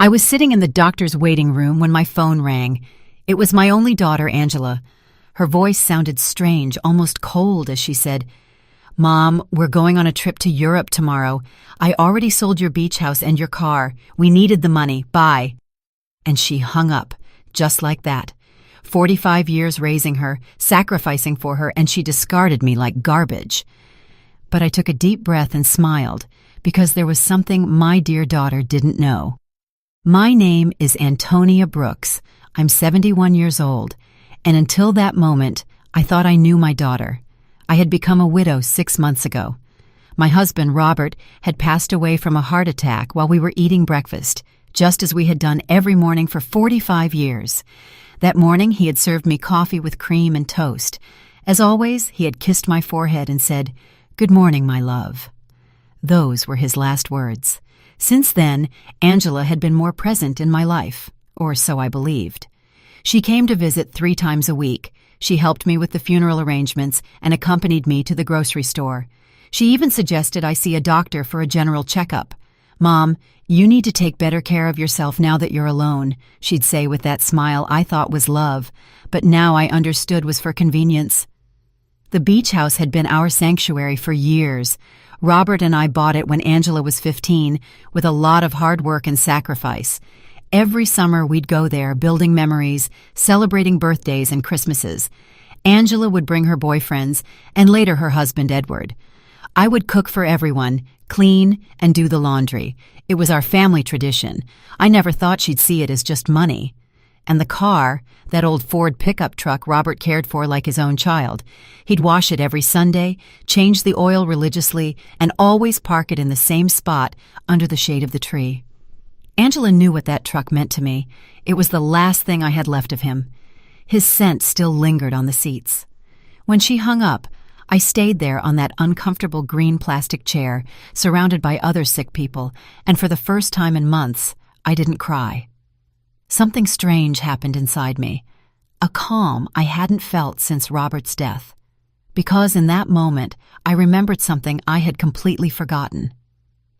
I was sitting in the doctor's waiting room when my phone rang. It was my only daughter, Angela. Her voice sounded strange, almost cold, as she said, "Mom, we're going on a trip to Europe tomorrow. I already sold your beach house and your car. We needed the money. Bye." And she hung up, just like that. 45 years raising her, sacrificing for her, and she discarded me like garbage. But I took a deep breath and smiled, because there was something my dear daughter didn't know. My name is Antonia Brooks. I'm 71 years old, and until that moment, I thought I knew my daughter. I had become a widow 6 months ago. My husband, Robert, had passed away from a heart attack while we were eating breakfast, just as we had done every morning for 45 years. That morning, he had served me coffee with cream and toast. As always, he had kissed my forehead and said, "Good morning, my love." Those were his last words. Since then, Angela had been more present in my life, or so I believed. She came to visit 3 times a week. She helped me with the funeral arrangements and accompanied me to the grocery store. She even suggested I see a doctor for a general checkup. "Mom, you need to take better care of yourself now that you're alone," she'd say with that smile I thought was love, but now I understood was for convenience. The beach house had been our sanctuary for years. Robert and I bought it when Angela was 15, with a lot of hard work and sacrifice. Every summer we'd go there, building memories, celebrating birthdays and Christmases. Angela would bring her boyfriends, and later her husband, Edward. I would cook for everyone, clean, and do the laundry. It was our family tradition. I never thought she'd see it as just money. And the car, that old Ford pickup truck Robert cared for like his own child. He'd wash it every Sunday, change the oil religiously, and always park it in the same spot under the shade of the tree. Angela knew what that truck meant to me. It was the last thing I had left of him. His scent still lingered on the seats. When she hung up, I stayed there on that uncomfortable green plastic chair, surrounded by other sick people, and for the first time in months, I didn't cry. Something strange happened inside me, a calm I hadn't felt since Robert's death, because in that moment I remembered something I had completely forgotten.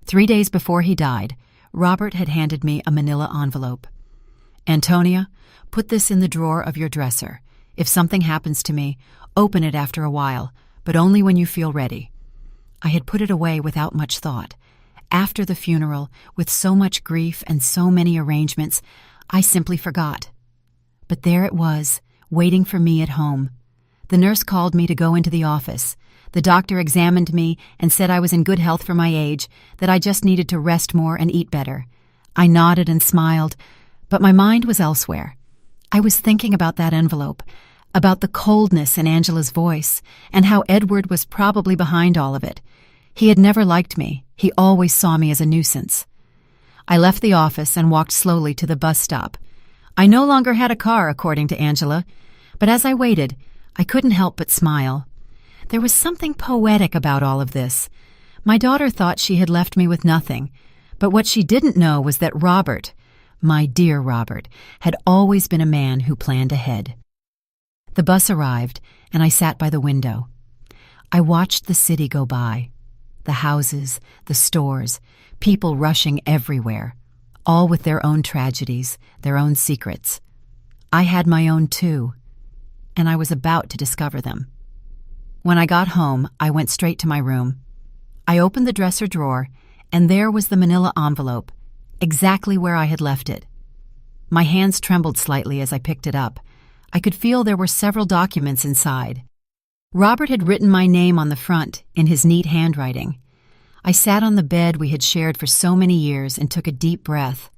3 days before he died, Robert had handed me a manila envelope. "Antonia, put this in the drawer of your dresser. If something happens to me, open it after a while, but only when you feel ready." I had put it away without much thought. After the funeral, with so much grief and so many arrangements, I simply forgot. But there it was, waiting for me at home. The nurse called me to go into the office. The doctor examined me and said I was in good health for my age, that I just needed to rest more and eat better. I nodded and smiled, but my mind was elsewhere. I was thinking about that envelope, about the coldness in Angela's voice, and how Edward was probably behind all of it. He had never liked me. He always saw me as a nuisance. I left the office and walked slowly to the bus stop. I no longer had a car, according to Angela, but as I waited, I couldn't help but smile. There was something poetic about all of this. My daughter thought she had left me with nothing, but what she didn't know was that Robert, my dear Robert, had always been a man who planned ahead. The bus arrived, and I sat by the window. I watched the city go by. The houses, the stores, people rushing everywhere, all with their own tragedies, their own secrets. I had my own too, and I was about to discover them. When I got home, I went straight to my room. I opened the dresser drawer, and there was the manila envelope, exactly where I had left it. My hands trembled slightly as I picked it up. I could feel there were several documents inside. Robert had written my name on the front in his neat handwriting. I sat on the bed we had shared for so many years and took a deep breath.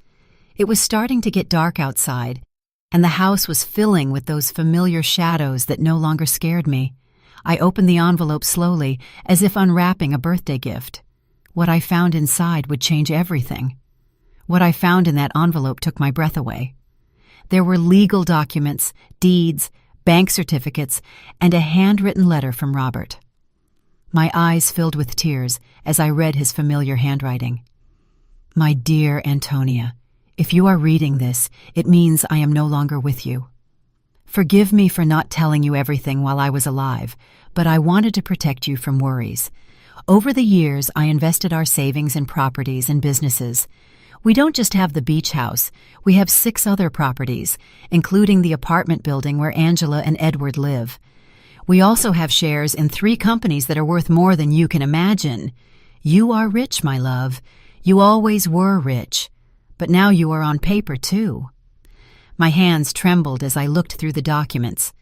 It was starting to get dark outside, and the house was filling with those familiar shadows that no longer scared me. I opened the envelope slowly, as if unwrapping a birthday gift. What I found inside would change everything. What I found in that envelope took my breath away. There were legal documents, deeds, bank certificates, and a handwritten letter from Robert. My eyes filled with tears as I read his familiar handwriting. "My dear Antonia, if you are reading this, it means I am no longer with you. Forgive me for not telling you everything while I was alive, but I wanted to protect you from worries. Over the years, I invested our savings in properties and businesses. We don't just have the beach house, we have 6 other properties, including the apartment building where Angela and Edward live. We also have shares in 3 companies that are worth more than you can imagine. You are rich, my love. You always were rich. But now you are on paper, too. My hands trembled as I looked through the documents.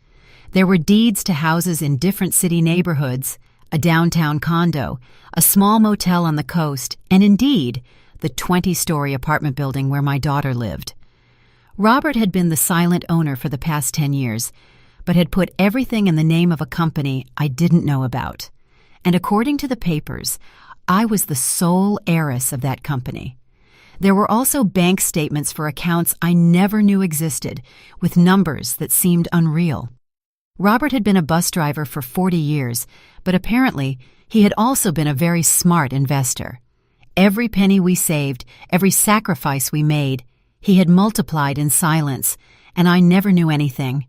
There were deeds to houses in different city neighborhoods, a downtown condo, a small motel on the coast, and indeed, the 20-story apartment building where my daughter lived. Robert had been the silent owner for the past 10 years, but had put everything in the name of a company I didn't know about. And according to the papers, I was the sole heiress of that company. There were also bank statements for accounts I never knew existed, with numbers that seemed unreal. Robert had been a bus driver for 40 years, but apparently he had also been a very smart investor. Every penny we saved, every sacrifice we made, he had multiplied in silence, and I never knew anything.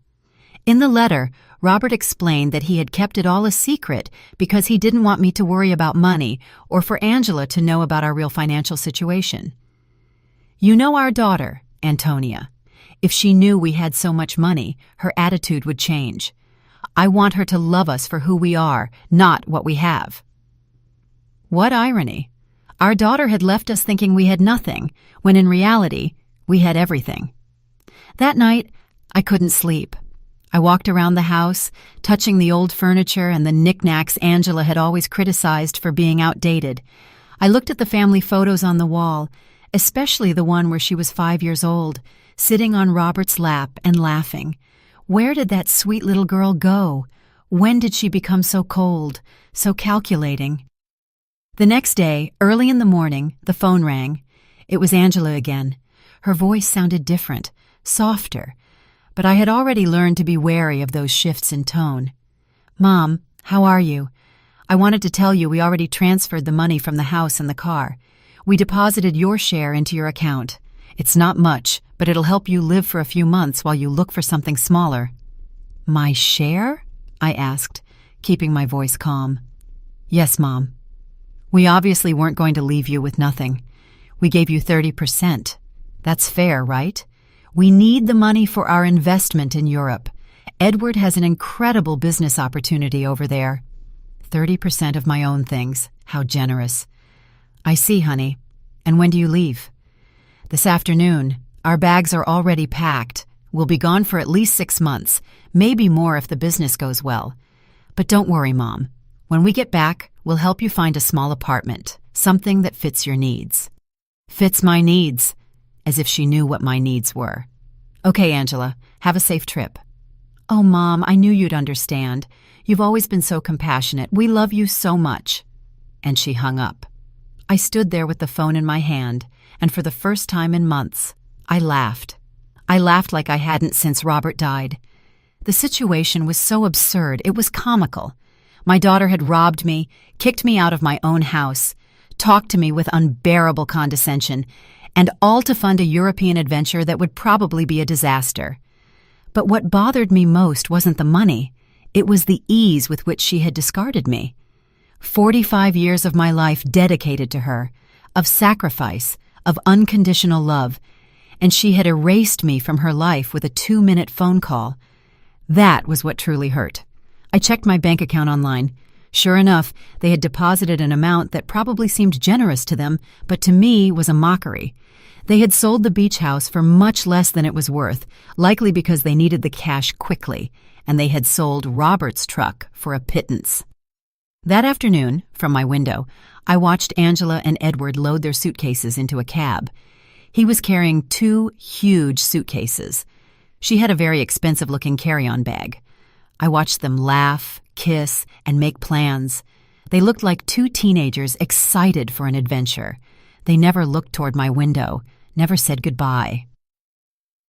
In the letter, Robert explained that he had kept it all a secret because he didn't want me to worry about money or for Angela to know about our real financial situation. You know our daughter, Antonia. If she knew we had so much money, her attitude would change. I want her to love us for who we are, not what we have. What irony. Our daughter had left us thinking we had nothing, when in reality, we had everything. That night, I couldn't sleep. I walked around the house, touching the old furniture and the knickknacks Angela had always criticized for being outdated. I looked at the family photos on the wall, especially the one where she was 5 years old, sitting on Robert's lap and laughing. Where did that sweet little girl go? When did she become so cold, so calculating? The next day, early in the morning, the phone rang. It was Angela again. Her voice sounded different, softer, but I had already learned to be wary of those shifts in tone. Mom, how are you? I wanted to tell you we already transferred the money from the house and the car. We deposited your share into your account. It's not much, but it'll help you live for a few months while you look for something smaller. My share? I asked, keeping my voice calm. Yes, Mom. We obviously weren't going to leave you with nothing. We gave you 30%. That's fair, right? We need the money for our investment in Europe. Edward has an incredible business opportunity over there. 30% of my own things. How generous. I see, honey. And when do you leave? This afternoon. Our bags are already packed. We'll be gone for at least 6 months, maybe more if the business goes well. But don't worry, Mom. When we get back, we'll help you find a small apartment, something that fits your needs. Fits my needs, as if she knew what my needs were. Okay, Angela, have a safe trip. Oh, Mom, I knew you'd understand. You've always been so compassionate. We love you so much. And she hung up. I stood there with the phone in my hand, and for the first time in months, I laughed. I laughed like I hadn't since Robert died. The situation was so absurd, it was comical. My daughter had robbed me, kicked me out of my own house, talked to me with unbearable condescension, and all to fund a European adventure that would probably be a disaster. But what bothered me most wasn't the money. It was the ease with which she had discarded me. 45 years of my life dedicated to her, of sacrifice, of unconditional love, and she had erased me from her life with a 2-minute phone call. That was what truly hurt. I checked my bank account online. Sure enough, they had deposited an amount that probably seemed generous to them, but to me was a mockery. They had sold the beach house for much less than it was worth, likely because they needed the cash quickly, and they had sold Robert's truck for a pittance. That afternoon, from my window, I watched Angela and Edward load their suitcases into a cab. He was carrying 2 huge suitcases. She had a very expensive-looking carry-on bag. I watched them laugh, kiss, and make plans. They looked like 2 teenagers excited for an adventure. They never looked toward my window, never said goodbye.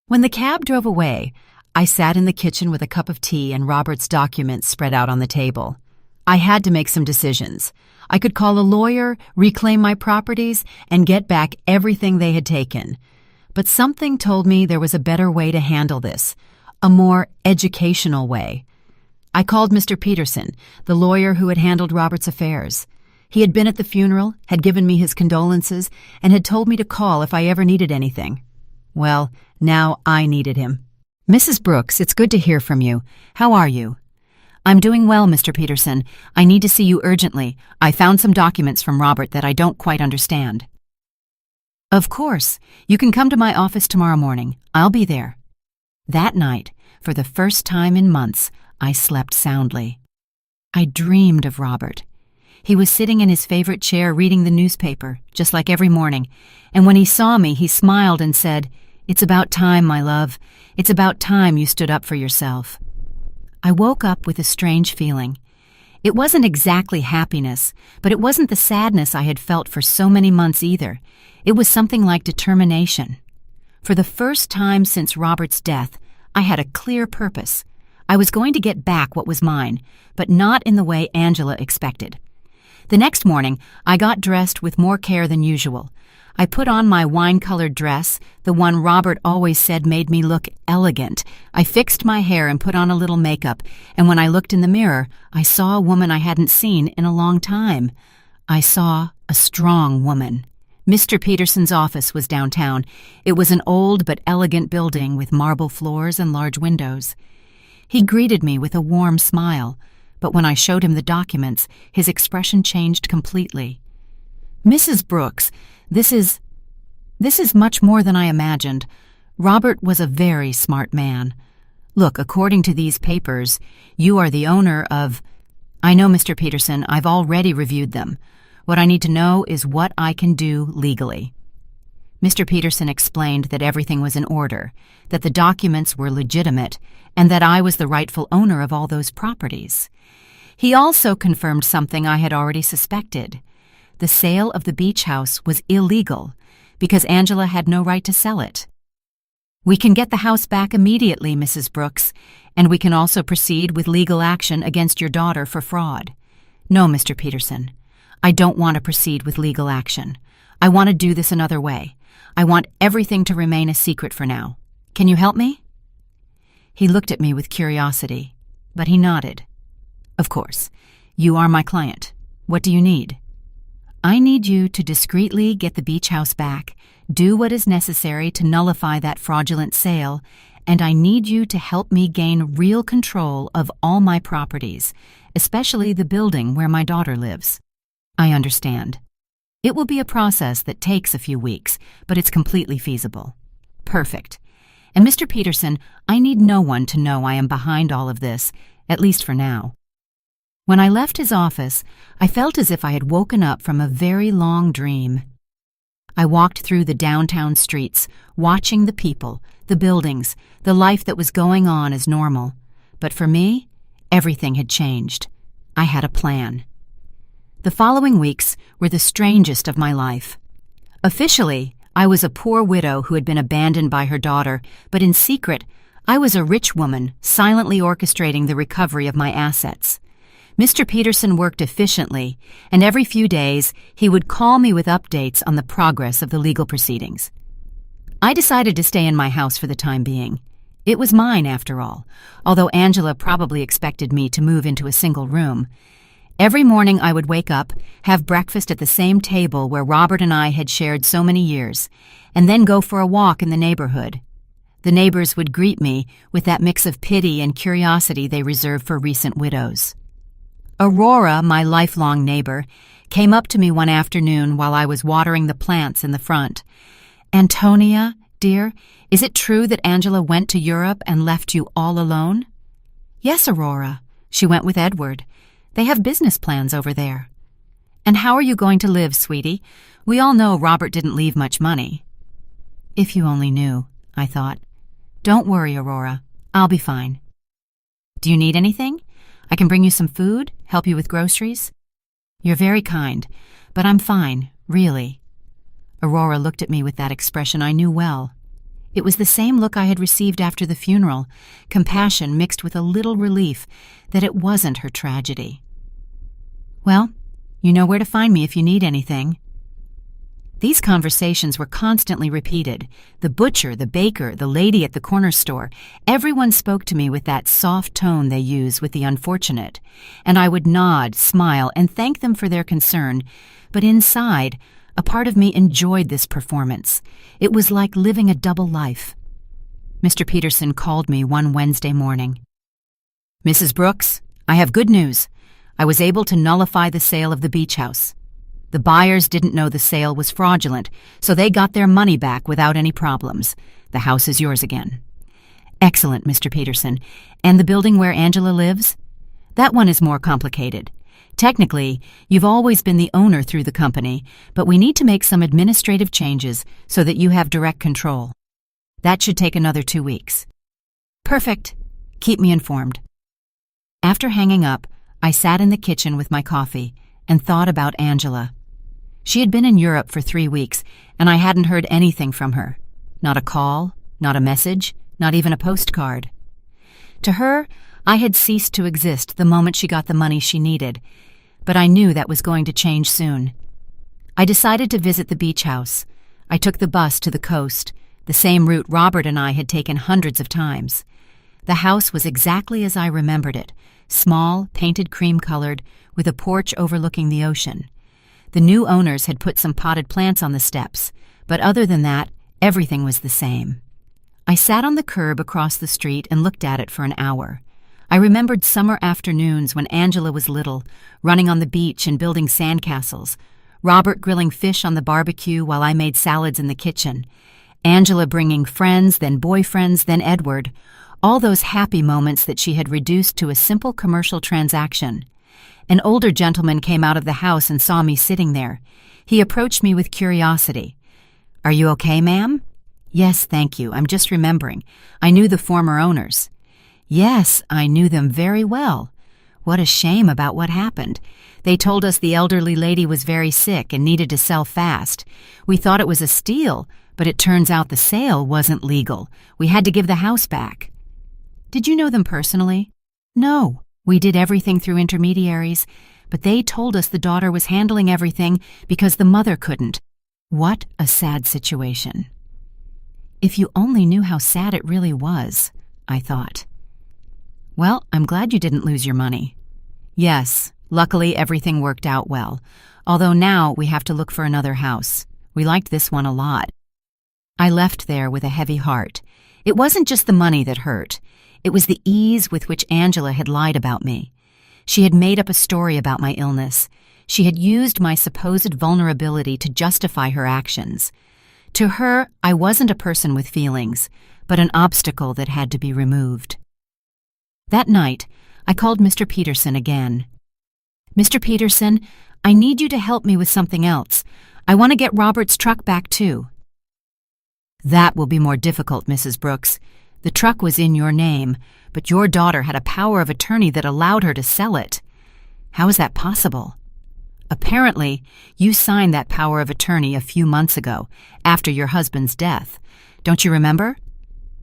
When the cab drove away, I sat in the kitchen with a cup of tea and Robert's documents spread out on the table. I had to make some decisions. I could call a lawyer, reclaim my properties, and get back everything they had taken. But something told me there was a better way to handle this, a more educational way. I called Mr. Peterson, the lawyer who had handled Robert's affairs. He had been at the funeral, had given me his condolences, and had told me to call if I ever needed anything. Well, now I needed him. Mrs. Brooks, it's good to hear from you. How are you? I'm doing well, Mr. Peterson. I need to see you urgently. I found some documents from Robert that I don't quite understand. Of course. You can come to my office tomorrow morning. I'll be there. That night, for the first time in months, I slept soundly. I dreamed of Robert. He was sitting in his favorite chair reading the newspaper, just like every morning, and when he saw me, he smiled and said, "It's about time, my love. It's about time you stood up for yourself." I woke up with a strange feeling. It wasn't exactly happiness, but it wasn't the sadness I had felt for so many months either. It was something like determination. For the first time since Robert's death, I had a clear purpose. I was going to get back what was mine, but not in the way Angela expected. The next morning, I got dressed with more care than usual. I put on my wine-colored dress, the one Robert always said made me look elegant. I fixed my hair and put on a little makeup, and when I looked in the mirror, I saw a woman I hadn't seen in a long time. I saw a strong woman. Mr. Peterson's office was downtown. It was an old but elegant building with marble floors and large windows. He greeted me with a warm smile, but when I showed him the documents, his expression changed completely. "Mrs. Brooks, This is much more than I imagined. Robert was a very smart man. Look, according to these papers, you are the owner of—" "I know, Mr. Peterson. I've already reviewed them. What I need to know is what I can do legally." Mr. Peterson explained that everything was in order, that the documents were legitimate, and that I was the rightful owner of all those properties. He also confirmed something I had already suspected. The sale of the beach house was illegal because Angela had no right to sell it. "We can get the house back immediately, Mrs. Brooks, and we can also proceed with legal action against your daughter for fraud." "No, Mr. Peterson. I don't want to proceed with legal action. I want to do this another way. I want everything to remain a secret for now. Can you help me?" He looked at me with curiosity, but he nodded. "Of course. You are my client. What do you need?" "I need you to discreetly get the beach house back, do what is necessary to nullify that fraudulent sale, and I need you to help me gain real control of all my properties, especially the building where my daughter lives." "I understand. It will be a process that takes a few weeks, but it's completely feasible." "Perfect. And Mr. Peterson, I need no one to know I am behind all of this, at least for now." When I left his office, I felt as if I had woken up from a very long dream. I walked through the downtown streets, watching the people, the buildings, the life that was going on as normal. But for me, everything had changed. I had a plan. The following weeks were the strangest of my life. Officially, I was a poor widow who had been abandoned by her daughter, but in secret, I was a rich woman silently orchestrating the recovery of my assets. Mr. Peterson worked efficiently, and every few days he would call me with updates on the progress of the legal proceedings. I decided to stay in my house for the time being. It was mine, after all, although Angela probably expected me to move into a single room. Every morning I would wake up, have breakfast at the same table where Robert and I had shared so many years, and then go for a walk in the neighborhood. The neighbors would greet me with that mix of pity and curiosity they reserve for recent widows. Aurora, my lifelong neighbor, came up to me one afternoon while I was watering the plants in the front. "Antonia, dear, is it true that Angela went to Europe and left you all alone?" "Yes, Aurora. She went with Edward. They have business plans over there." "And how are you going to live, sweetie? We all know Robert didn't leave much money." "If you only knew," I thought. "Don't worry, Aurora. I'll be fine." "Do you need anything? I can bring you some food, help you with groceries?" "You're very kind, but I'm fine, really." Aurora looked at me with that expression I knew well. It was the same look I had received after the funeral, compassion mixed with a little relief that it wasn't her tragedy. "Well, you know where to find me if you need anything." These conversations were constantly repeated. The butcher, the baker, the lady at the corner store, everyone spoke to me with that soft tone they use with the unfortunate, and I would nod, smile, and thank them for their concern, but inside, a part of me enjoyed this performance. It was like living a double life. Mr. Peterson called me one Wednesday morning. "Mrs. Brooks, I have good news. I was able to nullify the sale of the beach house. The buyers didn't know the sale was fraudulent, so they got their money back without any problems. The house is yours again." "Excellent, Mr. Peterson. And the building where Angela lives?" "That one is more complicated. Technically, you've always been the owner through the company, but we need to make some administrative changes so that you have direct control. That should take another 2 weeks." "Perfect. Keep me informed." After hanging up, I sat in the kitchen with my coffee and thought about Angela. She had been in Europe for 3 weeks, and I hadn't heard anything from her. Not a call, not a message, not even a postcard. To her, I had ceased to exist the moment she got the money she needed, but I knew that was going to change soon. I decided to visit the beach house. I took the bus to the coast, the same route Robert and I had taken hundreds of times. The house was exactly as I remembered it, small, painted cream-colored, with a porch overlooking the ocean. The new owners had put some potted plants on the steps, but other than that, everything was the same. I sat on the curb across the street and looked at it for an hour. I remembered summer afternoons when Angela was little, running on the beach and building sandcastles, Robert grilling fish on the barbecue while I made salads in the kitchen, Angela bringing friends, then boyfriends, then Edward, all those happy moments that she had reduced to a simple commercial transaction. An older gentleman came out of the house and saw me sitting there. He approached me with curiosity. "Are you okay, ma'am?" "Yes, thank you. I'm just remembering. I knew the former owners." "Yes, I knew them very well. What a shame about what happened. They told us the elderly lady was very sick and needed to sell fast. We thought it was a steal, but it turns out the sale wasn't legal. We had to give the house back." "Did you know them personally?" "No. We did everything through intermediaries, but they told us the daughter was handling everything because the mother couldn't." What a sad situation. If you only knew how sad it really was, I thought. "Well, I'm glad you didn't lose your money." "Yes, luckily everything worked out well, although now we have to look for another house. We liked this one a lot." I left there with a heavy heart. It wasn't just the money that hurt. It was the ease with which Angela had lied about me. She had made up a story about my illness. She had used my supposed vulnerability to justify her actions. To her, I wasn't a person with feelings, but an obstacle that had to be removed. That night, I called Mr. Peterson again. "Mr. Peterson, I need you to help me with something else. I want to get Robert's truck back too." "That will be more difficult, Mrs. Brooks. The truck was in your name, but your daughter had a power of attorney that allowed her to sell it. How is that possible?" "Apparently, you signed that power of attorney a few months ago, after your husband's death. Don't you remember?"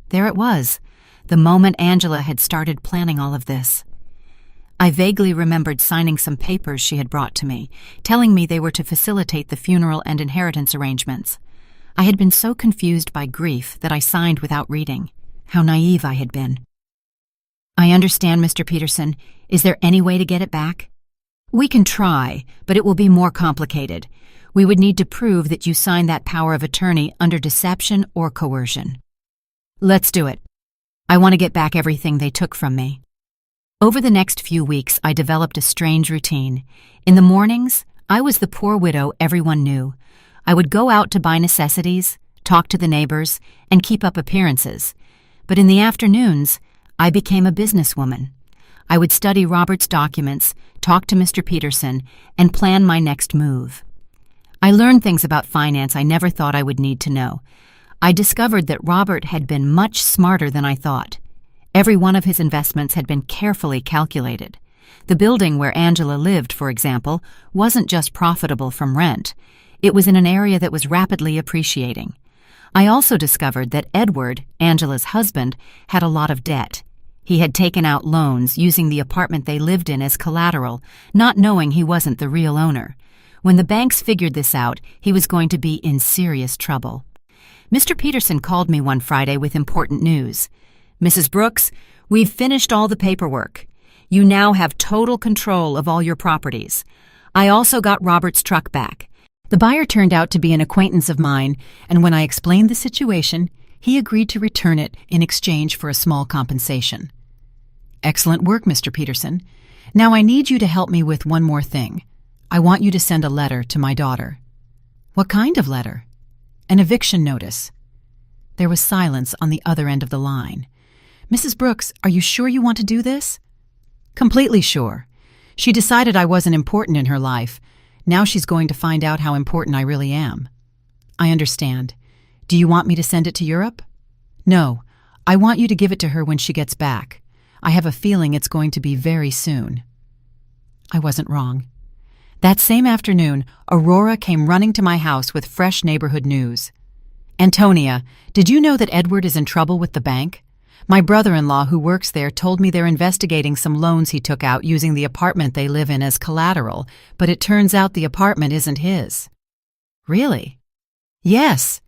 There it was, the moment Angela had started planning all of this. I vaguely remembered signing some papers she had brought to me, telling me they were to facilitate the funeral and inheritance arrangements. I had been so confused by grief that I signed without reading. How naive I had been. "I understand, Mr. Peterson. Is there any way to get it back?" "We can try, but it will be more complicated. We would need to prove that you signed that power of attorney under deception or coercion." "Let's do it. I want to get back everything they took from me." Over the next few weeks, I developed a strange routine. In the mornings, I was the poor widow everyone knew. I would go out to buy necessities, talk to the neighbors, and keep up appearances. But in the afternoons, I became a businesswoman. I would study Robert's documents, talk to Mr. Peterson, and plan my next move. I learned things about finance I never thought I would need to know. I discovered that Robert had been much smarter than I thought. Every one of his investments had been carefully calculated. The building where Angela lived, for example, wasn't just profitable from rent. It was in an area that was rapidly appreciating. I also discovered that Edward, Angela's husband, had a lot of debt. He had taken out loans using the apartment they lived in as collateral, not knowing he wasn't the real owner. When the banks figured this out, he was going to be in serious trouble. Mr. Peterson called me one Friday with important news. "Mrs. Brooks, we've finished all the paperwork. You now have total control of all your properties. I also got Robert's truck back." The buyer turned out to be an acquaintance of mine, and when I explained the situation, he agreed to return it in exchange for a small compensation. "Excellent work, Mr. Peterson. Now I need you to help me with one more thing. I want you to send a letter to my daughter." "What kind of letter?" "An eviction notice." There was silence on the other end of the line. "Mrs. Brooks, are you sure you want to do this?" "Completely sure. She decided I wasn't important in her life. Now she's going to find out how important I really am." "I understand. Do you want me to send it to Europe?" "No. I want you to give it to her when she gets back. I have a feeling it's going to be very soon." I wasn't wrong. That same afternoon, Aurora came running to my house with fresh neighborhood news. "Antonia, did you know that Edward is in trouble with the bank? My brother-in-law who works there told me they're investigating some loans he took out using the apartment they live in as collateral, but it turns out the apartment isn't his." "Really?" "Yes.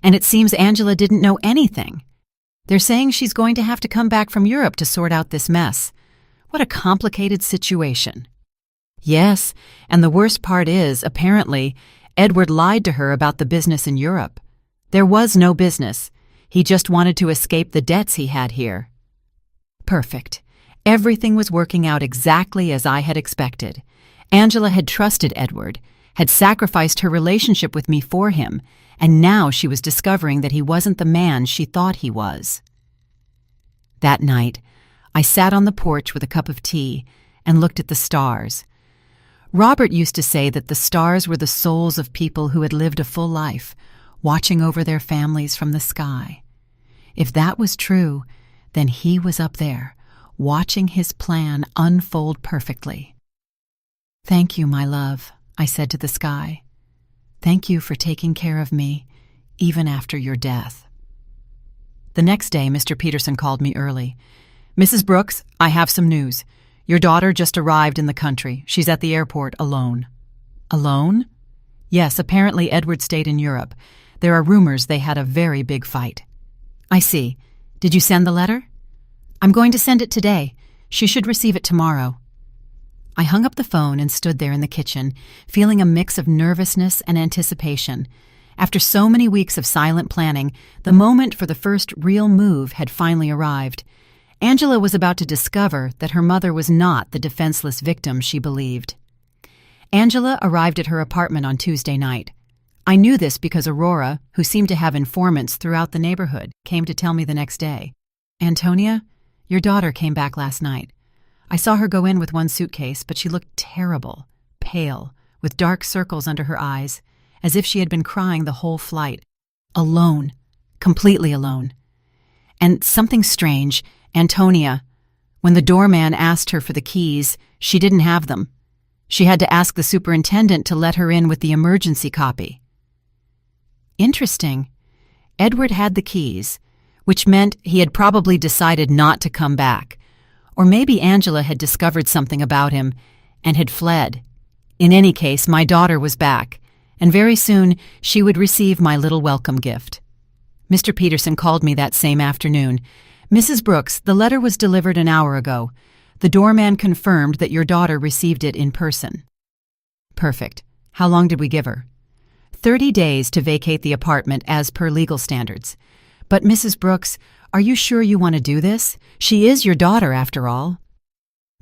And it seems Angela didn't know anything. They're saying she's going to have to come back from Europe to sort out this mess. What a complicated situation." "Yes, and the worst part is, apparently, Edward lied to her about the business in Europe. There was no business. He just wanted to escape the debts he had here." Perfect. Everything was working out exactly as I had expected. Angela had trusted Edward, had sacrificed her relationship with me for him, and now she was discovering that he wasn't the man she thought he was. That night, I sat on the porch with a cup of tea and looked at the stars. Robert used to say that the stars were the souls of people who had lived a full life, watching over their families from the sky. If that was true, then he was up there, watching his plan unfold perfectly. "Thank you, my love," I said to the sky. "Thank you for taking care of me, even after your death." The next day, Mr. Peterson called me early. "Mrs. Brooks, I have some news. Your daughter just arrived in the country. She's at the airport alone." "Alone?" "Yes, apparently Edward stayed in Europe. There are rumors they had a very big fight." "I see. Did you send the letter?" "I'm going to send it today. She should receive it tomorrow." I hung up the phone and stood there in the kitchen, feeling a mix of nervousness and anticipation. After so many weeks of silent planning, the moment for the first real move had finally arrived. Angela was about to discover that her mother was not the defenseless victim she believed. Angela arrived at her apartment on Tuesday night. I knew this because Aurora, who seemed to have informants throughout the neighborhood, came to tell me the next day. "Antonia, your daughter came back last night. I saw her go in with one suitcase, but she looked terrible, pale, with dark circles under her eyes, as if she had been crying the whole flight. Alone, completely alone. And something strange, Antonia, when the doorman asked her for the keys, she didn't have them. She had to ask the superintendent to let her in with the emergency copy." Interesting. Edward had the keys, which meant he had probably decided not to come back. Or maybe Angela had discovered something about him and had fled. In any case, my daughter was back, and very soon she would receive my little welcome gift. Mr. Peterson called me that same afternoon. "Mrs. Brooks, the letter was delivered an hour ago. The doorman confirmed that your daughter received it in person." "Perfect. How long did we give her?" 30 days to vacate the apartment as per legal standards. "But Mrs. Brooks, are you sure you want to do this? She is your daughter, after all."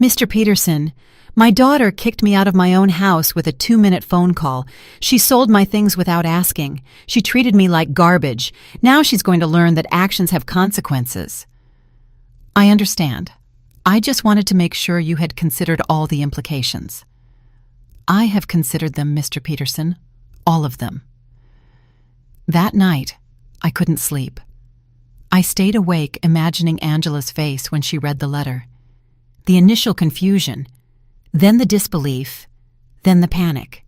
"Mr. Peterson, my daughter kicked me out of my own house with a 2-minute phone call. She sold my things without asking. She treated me like garbage. Now she's going to learn that actions have consequences." "I understand. I just wanted to make sure you had considered all the implications." "I have considered them, Mr. Peterson. All of them." That night, I couldn't sleep. I stayed awake imagining Angela's face when she read the letter. The initial confusion, then the disbelief, then the panic.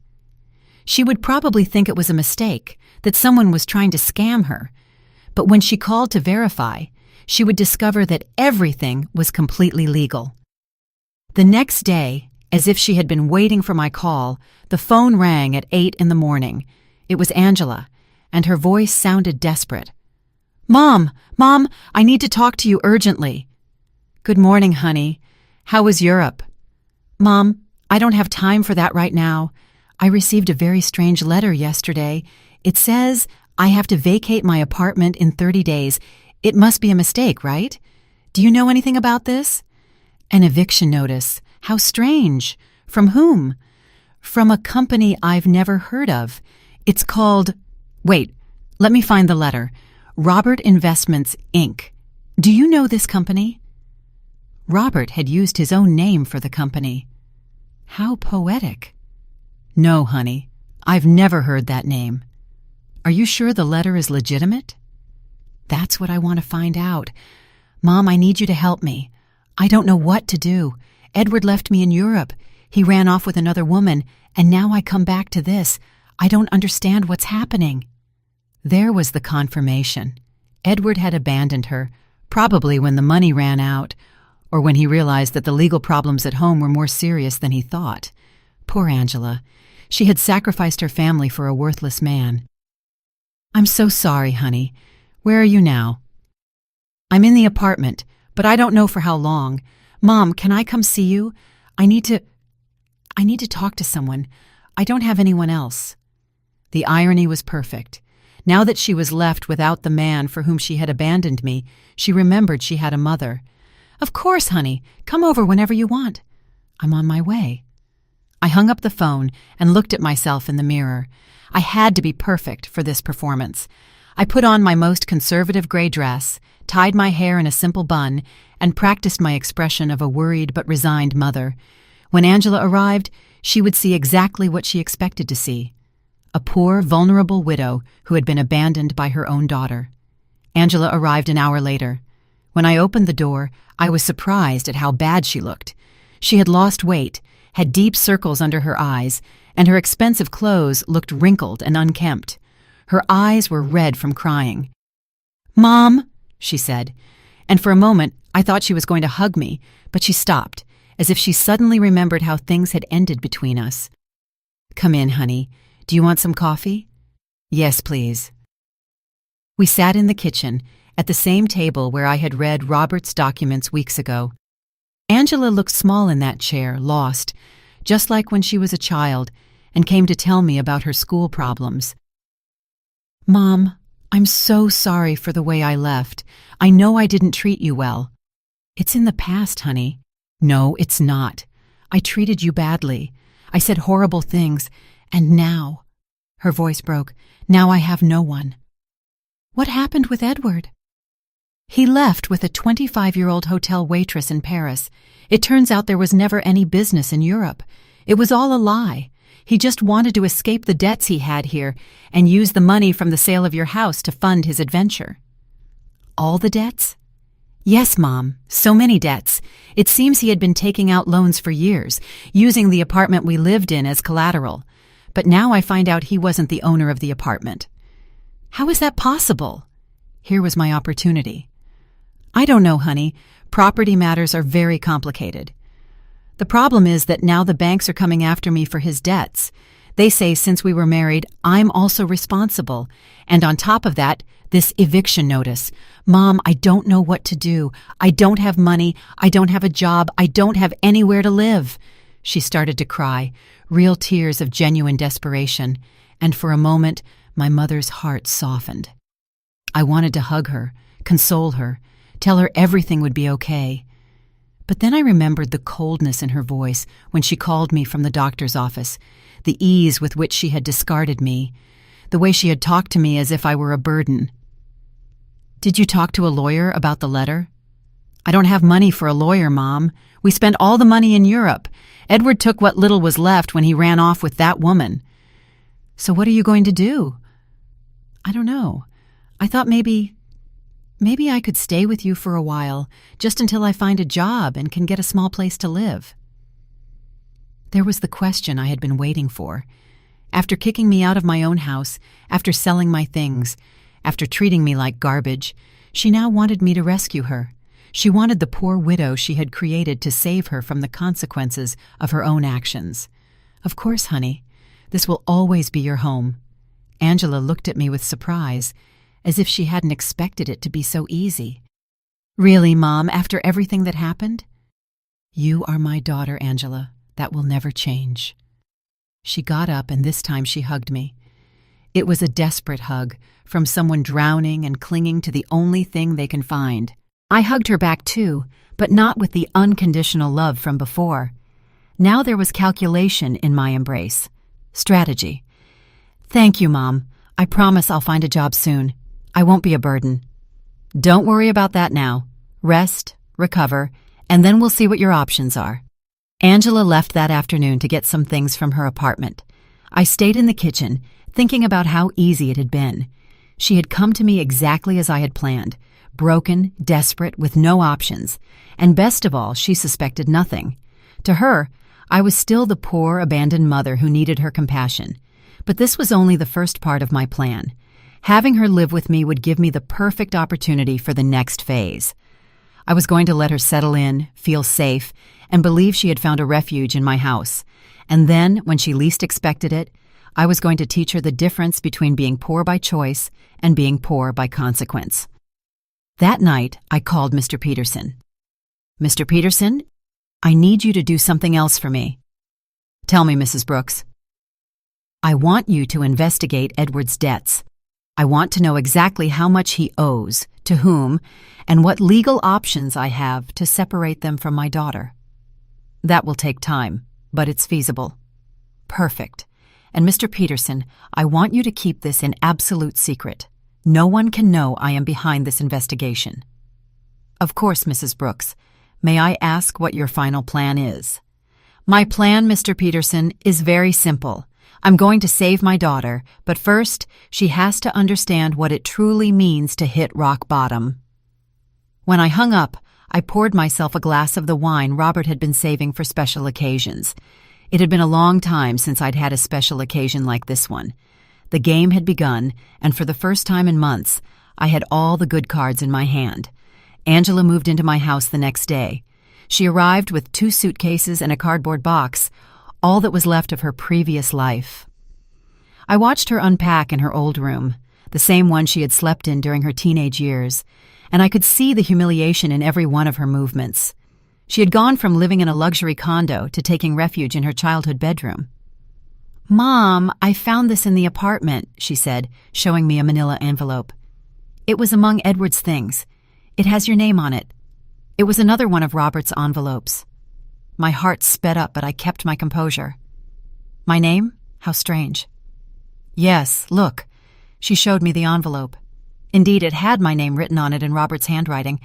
She would probably think it was a mistake, that someone was trying to scam her. But when she called to verify, she would discover that everything was completely legal. The next day, As if she had been waiting for my call, the phone rang at 8 in the morning. It was Angela, and her voice sounded desperate. Mom, I need to talk to you urgently. Good morning, honey. How was Europe? Mom, I don't have time for that right now. I received a very strange letter yesterday. It says I have to vacate my apartment in 30 days. It must be a mistake, right? Do you know anything about this? An eviction notice. How strange. From whom? From a company I've never heard of. It's called... Wait, let me find the letter. Robert Investments, Inc. Do you know this company? Robert had used his own name for the company. How poetic. No, honey, I've never heard that name. Are you sure the letter is legitimate? That's what I want to find out. Mom, I need you to help me. I don't know what to do. Edward left me in Europe. He ran off with another woman, and now I come back to this. I don't understand what's happening. There was the confirmation. Edward had abandoned her, probably when the money ran out, or when he realized that the legal problems at home were more serious than he thought. Poor Angela. She had sacrificed her family for a worthless man. I'm so sorry, honey. Where are you now? I'm in the apartment, but I don't know for how long. Mom, can I come see you? I need to talk to someone. I don't have anyone else. The irony was perfect. Now that she was left without the man for whom she had abandoned me, she remembered she had a mother. Of course, honey. Come over whenever you want. I'm on my way. I hung up the phone and looked at myself in the mirror. I had to be perfect for this performance. I put on my most conservative gray dress, tied my hair in a simple bun, and practiced my expression of a worried but resigned mother. When Angela arrived, she would see exactly what she expected to see. A poor, vulnerable widow who had been abandoned by her own daughter. Angela arrived an hour later. When I opened the door, I was surprised at how bad she looked. She had lost weight, had deep circles under her eyes, and her expensive clothes looked wrinkled and unkempt. Her eyes were red from crying. "Mom," she said, and for a moment I thought she was going to hug me, but she stopped, as if she suddenly remembered how things had ended between us. "Come in, honey. Do you want some coffee?" "Yes, please." We sat in the kitchen, at the same table where I had read Robert's documents weeks ago. Angela looked small in that chair, lost, just like when she was a child, and came to tell me about her school problems. "Mom, I'm so sorry for the way I left. I know I didn't treat you well." "It's in the past, honey." "No, it's not. I treated you badly. I said horrible things, and now," her voice broke, "now I have no one." "What happened with Edward?" "He left with a 25-year-old hotel waitress in Paris. It turns out there was never any business in Europe. It was all a lie. He just wanted to escape the debts he had here and use the money from the sale of your house to fund his adventure." "All the debts?" "Yes, Mom, so many debts. It seems he had been taking out loans for years, using the apartment we lived in as collateral. But now I find out he wasn't the owner of the apartment." "How is that possible?" Here was my opportunity. "I don't know, honey. Property matters are very complicated. The problem is that now the banks are coming after me for his debts. They say since we were married, I'm also responsible. And on top of that, this eviction notice. Mom, I don't know what to do. I don't have money. I don't have a job. I don't have anywhere to live." She started to cry, real tears of genuine desperation. And for a moment, my mother's heart softened. I wanted to hug her, console her, tell her everything would be okay. But then I remembered the coldness in her voice when she called me from the doctor's office, the ease with which she had discarded me, the way she had talked to me as if I were a burden. "Did you talk to a lawyer about the letter?" "I don't have money for a lawyer, Mom. We spent all the money in Europe. Edward took what little was left when he ran off with that woman." "So what are you going to do?" "I don't know. I thought maybe I could stay with you for a while, just until I find a job and can get a small place to live." There was the question I had been waiting for. After kicking me out of my own house, after selling my things, after treating me like garbage, she now wanted me to rescue her. She wanted the poor widow she had created to save her from the consequences of her own actions. "Of course, honey. This will always be your home." Angela looked at me with surprise, as if she hadn't expected it to be so easy. "Really, Mom, after everything that happened?" "You are my daughter, Angela. That will never change." She got up, and this time she hugged me. It was a desperate hug, from someone drowning and clinging to the only thing they can find. I hugged her back too, but not with the unconditional love from before. Now there was calculation in my embrace. Strategy. "Thank you, Mom. I promise I'll find a job soon. I won't be a burden." "Don't worry about that now. Rest, recover, and then we'll see what your options are." Angela left that afternoon to get some things from her apartment. I stayed in the kitchen, thinking about how easy it had been. She had come to me exactly as I had planned, broken, desperate, with no options, and best of all, she suspected nothing. To her, I was still the poor, abandoned mother who needed her compassion. But this was only the first part of my plan. Having her live with me would give me the perfect opportunity for the next phase. I was going to let her settle in, feel safe, and believe she had found a refuge in my house. And then, when she least expected it, I was going to teach her the difference between being poor by choice and being poor by consequence. That night, I called Mr. Peterson. "Mr. Peterson, I need you to do something else for me." "Tell me, Mrs. Brooks." "I want you to investigate Edward's debts. I want to know exactly how much he owes, to whom, and what legal options I have to separate them from my daughter." "That will take time, but it's feasible." "Perfect. And Mr. Peterson, I want you to keep this an absolute secret. No one can know I am behind this investigation." "Of course, Mrs. Brooks. May I ask what your final plan is?" "My plan, Mr. Peterson, is very simple. I'm going to save my daughter, but first, she has to understand what it truly means to hit rock bottom." When I hung up, I poured myself a glass of the wine Robert had been saving for special occasions. It had been a long time since I'd had a special occasion like this one. The game had begun, and for the first time in months, I had all the good cards in my hand. Angela moved into my house the next day. She arrived with 2 suitcases and a cardboard box, all that was left of her previous life. I watched her unpack in her old room, the same one she had slept in during her teenage years, and I could see the humiliation in every one of her movements. She had gone from living in a luxury condo to taking refuge in her childhood bedroom. "Mom, I found this in the apartment," she said, showing me a manila envelope. "It was among Edward's things. It has your name on it. It was another one of Robert's envelopes." My heart sped up, but I kept my composure. "My name? How strange." "Yes, look." She showed me the envelope. Indeed, it had my name written on it in Robert's handwriting,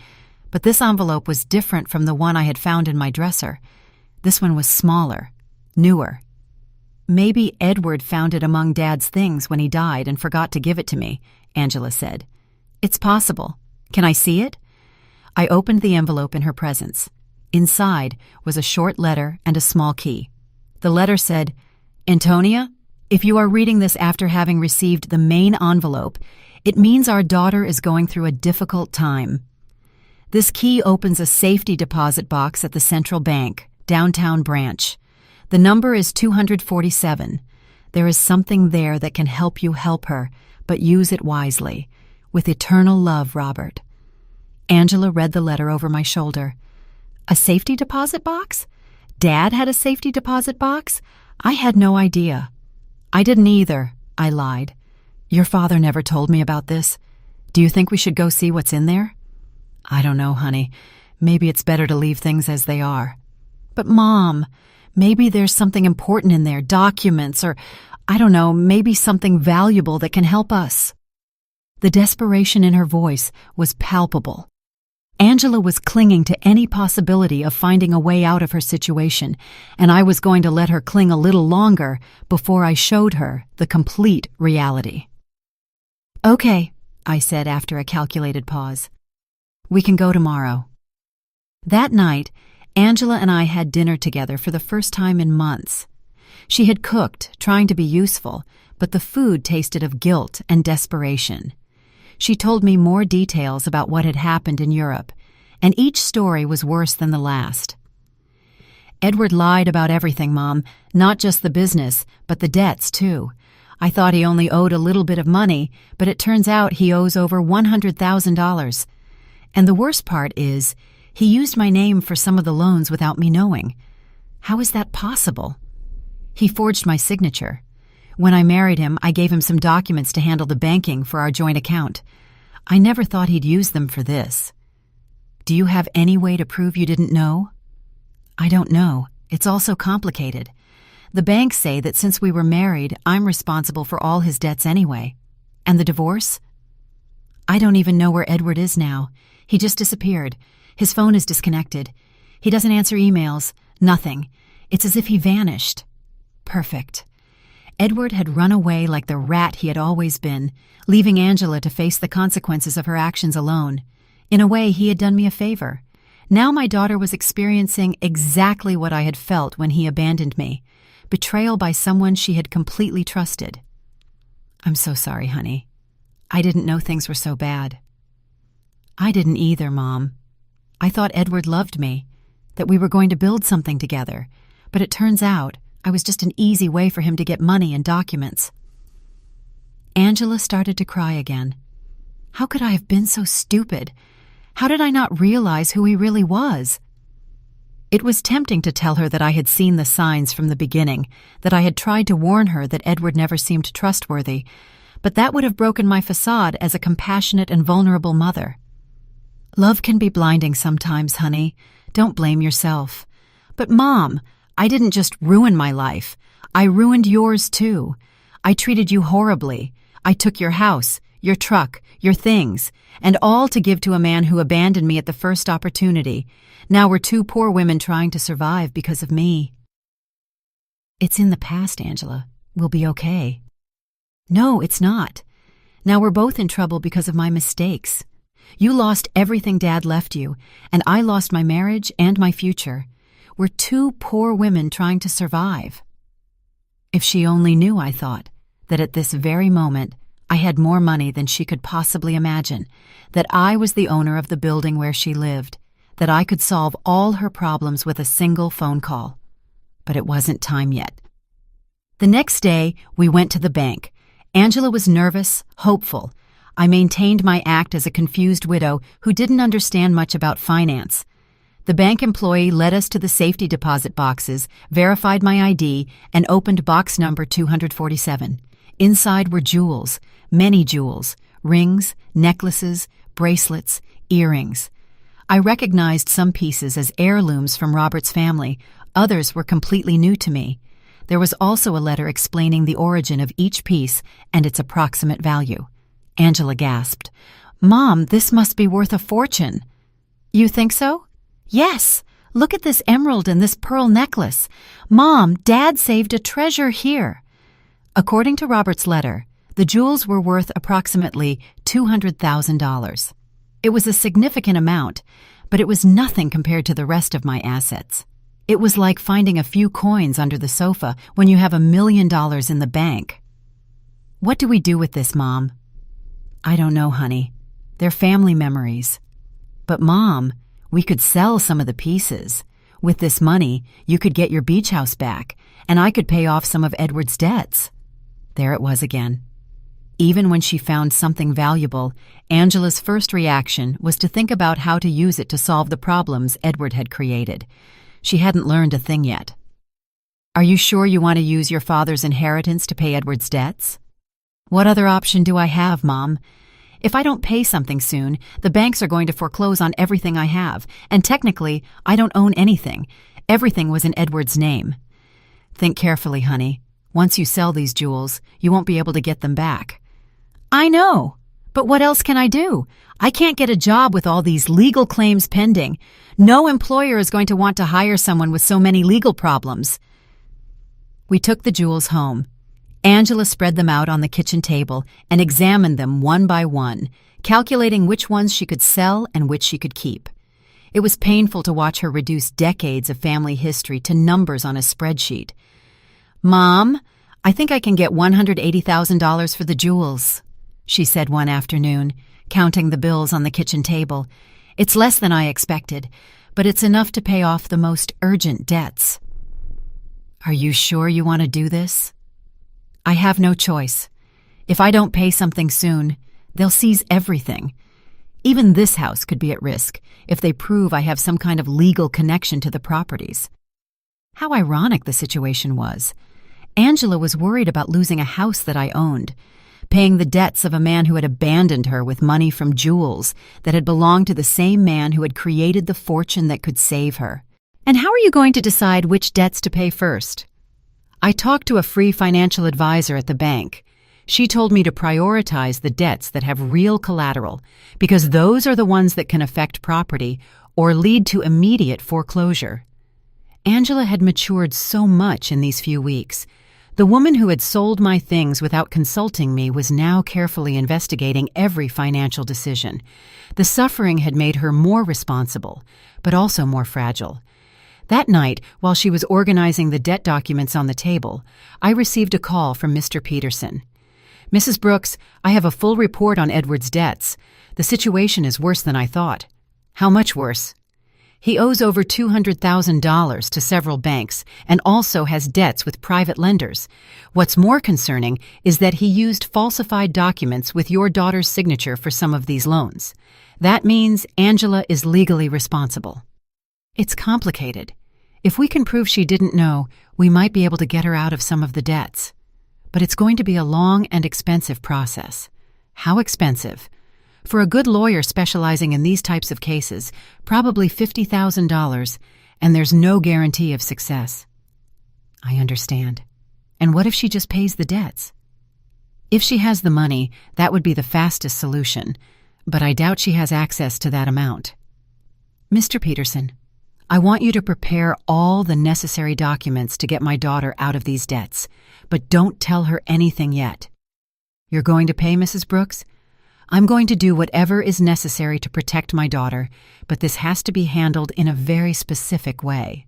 but this envelope was different from the one I had found in my dresser. This one was smaller, newer. "Maybe Edward found it among Dad's things when he died and forgot to give it to me," Angela said. "It's possible. Can I see it?" I opened the envelope in her presence. Inside was a short letter and a small key. The letter said, "Antonia, if you are reading this after having received the main envelope, it means our daughter is going through a difficult time. This key opens a safety deposit box at the Central Bank, downtown branch. The number is 247. There is something there that can help you help her, but use it wisely. With eternal love, Robert." Angela read the letter over my shoulder. A safety deposit box? Dad had a safety deposit box? I had no idea. "I didn't either," I lied. "Your father never told me about this. Do you think we should go see what's in there?" "I don't know, honey. Maybe it's better to leave things as they are." "But Mom, maybe there's something important in there, documents, or, I don't know, maybe something valuable that can help us." The desperation in her voice was palpable. Angela was clinging to any possibility of finding a way out of her situation, and I was going to let her cling a little longer before I showed her the complete reality. "Okay," I said after a calculated pause. "We can go tomorrow." That night, Angela and I had dinner together for the first time in months. She had cooked, trying to be useful, but the food tasted of guilt and desperation. She told me more details about what had happened in Europe, and each story was worse than the last. Edward lied about everything, Mom, not just the business, but the debts, too. I thought he only owed a little bit of money, but it turns out he owes over $100,000. And the worst part is, he used my name for some of the loans without me knowing. How is that possible? He forged my signature. When I married him, I gave him some documents to handle the banking for our joint account. I never thought he'd use them for this. Do you have any way to prove you didn't know? I don't know. It's all so complicated. The banks say that since we were married, I'm responsible for all his debts anyway. And the divorce? I don't even know where Edward is now. He just disappeared. His phone is disconnected. He doesn't answer emails. Nothing. It's as if he vanished. Perfect. Edward had run away like the rat he had always been, leaving Angela to face the consequences of her actions alone. In a way, he had done me a favor. Now my daughter was experiencing exactly what I had felt when he abandoned me. Betrayal by someone she had completely trusted. I'm so sorry, honey. I didn't know things were so bad. I didn't either, Mom. I thought Edward loved me, that we were going to build something together, but it turns out I was just an easy way for him to get money and documents. Angela started to cry again. How could I have been so stupid? How did I not realize who he really was? It was tempting to tell her that I had seen the signs from the beginning, that I had tried to warn her that Edward never seemed trustworthy, but that would have broken my facade as a compassionate and vulnerable mother. Love can be blinding sometimes, honey. Don't blame yourself. But Mom, I didn't just ruin my life. I ruined yours too. I treated you horribly. I took your house, your truck, your things, and all to give to a man who abandoned me at the first opportunity. Now we're two poor women trying to survive because of me. It's in the past, Angela. We'll be okay. No, it's not. Now we're both in trouble because of my mistakes. You lost everything Dad left you, and I lost my marriage and my future. We're two poor women trying to survive. If she only knew, I thought, that at this very moment I had more money than she could possibly imagine, that I was the owner of the building where she lived, that I could solve all her problems with a single phone call. But it wasn't time yet. The next day, we went to the bank. Angela was nervous, hopeful. I maintained my act as a confused widow who didn't understand much about finance. The bank employee led us to the safety deposit boxes, verified my ID, and opened box number 247. Inside were jewels, many jewels, rings, necklaces, bracelets, earrings. I recognized some pieces as heirlooms from Robert's family. Others were completely new to me. There was also a letter explaining the origin of each piece and its approximate value. Angela gasped. Mom, this must be worth a fortune. You think so? Yes. Look at this emerald and this pearl necklace. Mom, Dad saved a treasure here. According to Robert's letter, the jewels were worth approximately $200,000. It was a significant amount, but it was nothing compared to the rest of my assets. It was like finding a few coins under the sofa when you have $1 million in the bank. What do we do with this, Mom? I don't know, honey. They're family memories. But Mom, we could sell some of the pieces. With this money, you could get your beach house back, and I could pay off some of Edward's debts. There it was again. Even when she found something valuable, Angela's first reaction was to think about how to use it to solve the problems Edward had created. She hadn't learned a thing yet. Are you sure you want to use your father's inheritance to pay Edward's debts? What other option do I have, Mom? If I don't pay something soon, the banks are going to foreclose on everything I have, and technically, I don't own anything. Everything was in Edward's name. Think carefully, honey. Once you sell these jewels, you won't be able to get them back. I know, but what else can I do? I can't get a job with all these legal claims pending. No employer is going to want to hire someone with so many legal problems. We took the jewels home. Angela spread them out on the kitchen table and examined them one by one, calculating which ones she could sell and which she could keep. It was painful to watch her reduce decades of family history to numbers on a spreadsheet. Mom, I think I can get $180,000 for the jewels, she said one afternoon, counting the bills on the kitchen table. It's less than I expected, but it's enough to pay off the most urgent debts. Are you sure you want to do this? I have no choice. If I don't pay something soon, they'll seize everything. Even this house could be at risk if they prove I have some kind of legal connection to the properties. How ironic the situation was. Angela was worried about losing a house that I owned, paying the debts of a man who had abandoned her with money from jewels that had belonged to the same man who had created the fortune that could save her. And how are you going to decide which debts to pay first? I talked to a free financial advisor at the bank. She told me to prioritize the debts that have real collateral because those are the ones that can affect property or lead to immediate foreclosure. Angela had matured so much in these few weeks. The woman who had sold my things without consulting me was now carefully investigating every financial decision. The suffering had made her more responsible, but also more fragile. That night, while she was organizing the debt documents on the table, I received a call from Mr. Peterson. Mrs. Brooks, I have a full report on Edward's debts. The situation is worse than I thought. How much worse? He owes over $200,000 to several banks and also has debts with private lenders. What's more concerning is that he used falsified documents with your daughter's signature for some of these loans. That means Angela is legally responsible. It's complicated. If we can prove she didn't know, we might be able to get her out of some of the debts. But it's going to be a long and expensive process. How expensive? For a good lawyer specializing in these types of cases, probably $50,000, and there's no guarantee of success. I understand. And what if she just pays the debts? If she has the money, that would be the fastest solution, but I doubt she has access to that amount. Mr. Peterson, I want you to prepare all the necessary documents to get my daughter out of these debts, but don't tell her anything yet. You're going to pay, Mrs. Brooks? I'm going to do whatever is necessary to protect my daughter, but this has to be handled in a very specific way.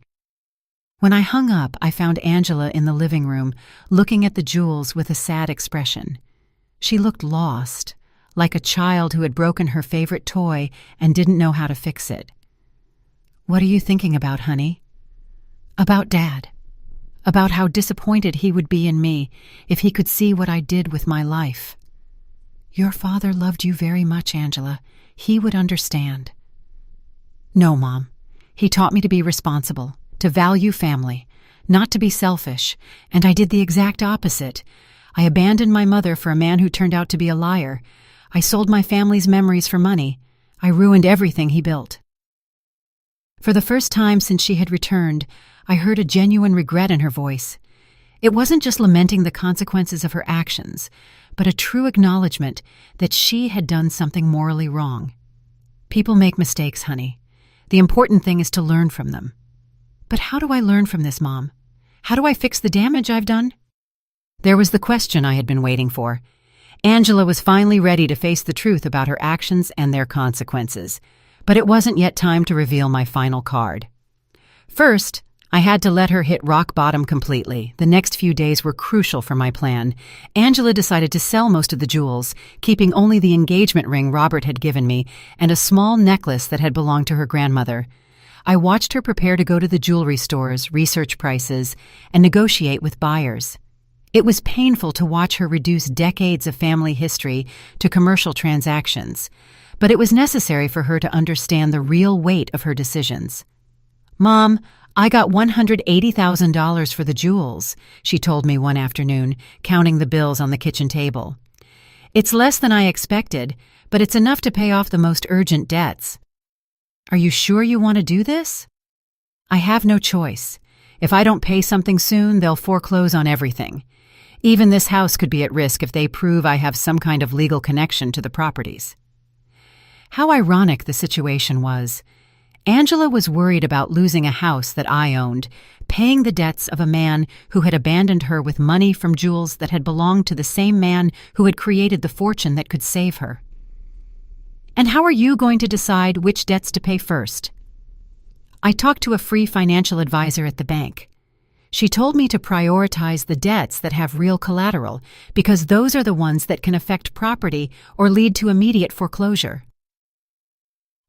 When I hung up, I found Angela in the living room, looking at the jewels with a sad expression. She looked lost, like a child who had broken her favorite toy and didn't know how to fix it. What are you thinking about, honey? About Dad. About how disappointed he would be in me if he could see what I did with my life. Your father loved you very much, Angela. He would understand. No, Mom. He taught me to be responsible, to value family, not to be selfish, and I did the exact opposite. I abandoned my mother for a man who turned out to be a liar. I sold my family's memories for money. I ruined everything he built. For the first time since she had returned, I heard a genuine regret in her voice. It wasn't just lamenting the consequences of her actions, but a true acknowledgement that she had done something morally wrong. People make mistakes, honey. The important thing is to learn from them. But how do I learn from this, Mom? How do I fix the damage I've done? There was the question I had been waiting for. Angela was finally ready to face the truth about her actions and their consequences. But it wasn't yet time to reveal my final card. First, I had to let her hit rock bottom completely. The next few days were crucial for my plan. Angela decided to sell most of the jewels, keeping only the engagement ring Robert had given me and a small necklace that had belonged to her grandmother. I watched her prepare to go to the jewelry stores, research prices, and negotiate with buyers. It was painful to watch her reduce decades of family history to commercial transactions, but it was necessary for her to understand the real weight of her decisions. Mom, I got $180,000 for the jewels, she told me one afternoon, counting the bills on the kitchen table. It's less than I expected, but it's enough to pay off the most urgent debts. Are you sure you want to do this? I have no choice. If I don't pay something soon, they'll foreclose on everything. Even this house could be at risk if they prove I have some kind of legal connection to the properties. How ironic the situation was. Angela was worried about losing a house that I owned, paying the debts of a man who had abandoned her with money from jewels that had belonged to the same man who had created the fortune that could save her. And how are you going to decide which debts to pay first? I talked to a free financial advisor at the bank. She told me to prioritize the debts that have real collateral because those are the ones that can affect property or lead to immediate foreclosure.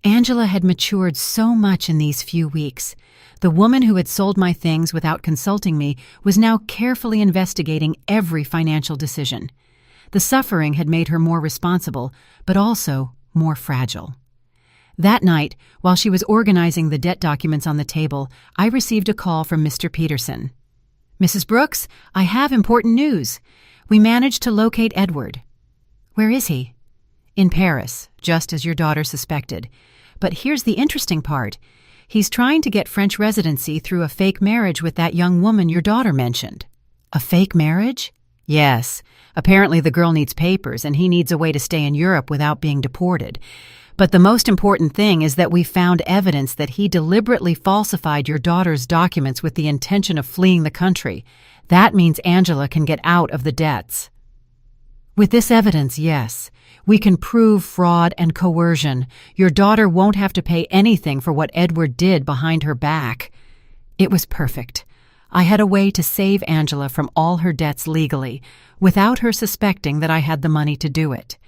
Angela had matured so much in these few weeks. The woman who had sold my things without consulting me was now carefully investigating every financial decision. The suffering had made her more responsible, but also more fragile. That night, while she was organizing the debt documents on the table, I received a call from Mr. Peterson. "Mrs. Brooks, I have important news. We managed to locate Edward." "Where is he?" "In Paris, just as your daughter suspected. But here's the interesting part. He's trying to get French residency through a fake marriage with that young woman your daughter mentioned." "A fake marriage?" "Yes. Apparently the girl needs papers and he needs a way to stay in Europe without being deported. But the most important thing is that we found evidence that he deliberately falsified your daughter's documents with the intention of fleeing the country. That means Angela can get out of the debts." "With this evidence, yes. We can prove fraud and coercion. Your daughter won't have to pay anything for what Edward did behind her back." It was perfect. I had a way to save Angela from all her debts legally, without her suspecting that I had the money to do it.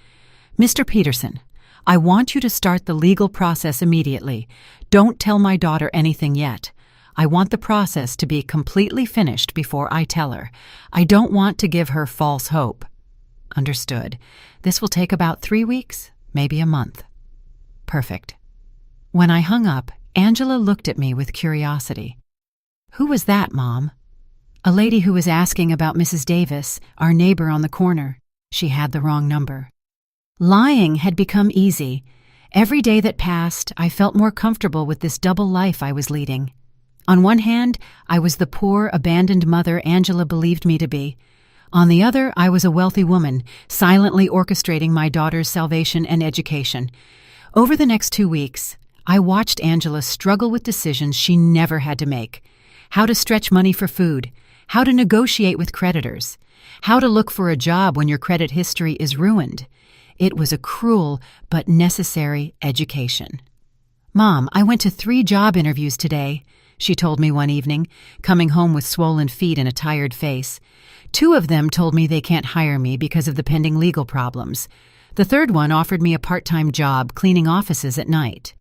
"Mr. Peterson, I want you to start the legal process immediately. Don't tell my daughter anything yet. I want the process to be completely finished before I tell her. I don't want to give her false hope." "Understood. This will take about 3 weeks, maybe a month." "Perfect." When I hung up, Angela looked at me with curiosity. "Who was that, Mom?" "A lady who was asking about Mrs. Davis, our neighbor on the corner. She had the wrong number." Lying had become easy. Every day that passed, I felt more comfortable with this double life I was leading. On one hand, I was the poor, abandoned mother Angela believed me to be. On the other, I was a wealthy woman, silently orchestrating my daughter's salvation and education. Over the next 2 weeks, I watched Angela struggle with decisions she never had to make. How to stretch money for food, how to negotiate with creditors, how to look for a job when your credit history is ruined. It was a cruel but necessary education. "Mom, I went to 3 job interviews today," she told me one evening, coming home with swollen feet and a tired face. 2 of them told me they can't hire me because of the pending legal problems. The third one offered me a part-time job cleaning offices at night.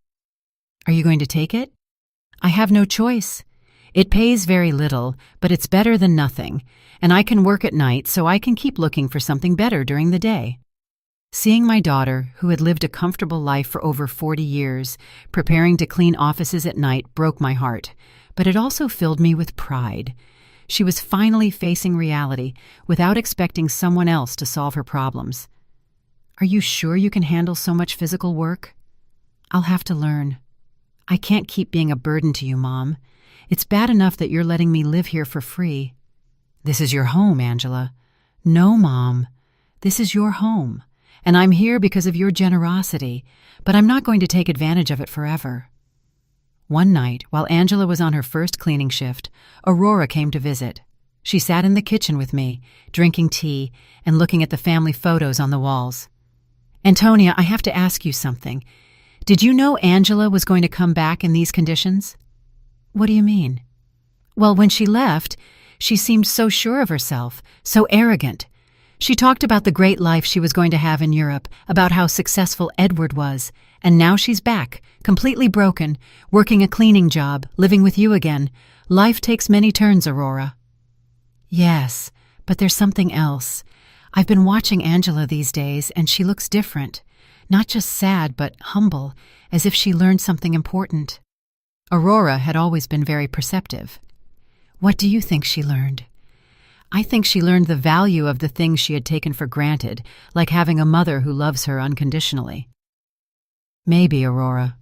"Are you going to take it?" "I have no choice. It pays very little, but it's better than nothing, and I can work at night so I can keep looking for something better during the day." Seeing my daughter, who had lived a comfortable life for over 40 years, preparing to clean offices at night broke my heart, but it also filled me with pride. She was finally facing reality without expecting someone else to solve her problems. "Are you sure you can handle so much physical work?" "I'll have to learn. I can't keep being a burden to you, Mom. It's bad enough that you're letting me live here for free." "This is your home, Angela." "No, Mom. This is your home, and I'm here because of your generosity, but I'm not going to take advantage of it forever." One night, while Angela was on her first cleaning shift, Aurora came to visit. She sat in the kitchen with me, drinking tea and looking at the family photos on the walls. "Antonia, I have to ask you something. Did you know Angela was going to come back in these conditions?" "What do you mean?" "Well, when she left, she seemed so sure of herself, so arrogant. She talked about the great life she was going to have in Europe, about how successful Edward was, and now she's back, completely broken, working a cleaning job, living with you again. Life takes many turns, Aurora." "Yes, but there's something else. I've been watching Angela these days, and she looks different. Not just sad, but humble, as if she learned something important." Aurora had always been very perceptive. "What do you think she learned?" "I think she learned the value of the things she had taken for granted, like having a mother who loves her unconditionally." "Maybe, Aurora.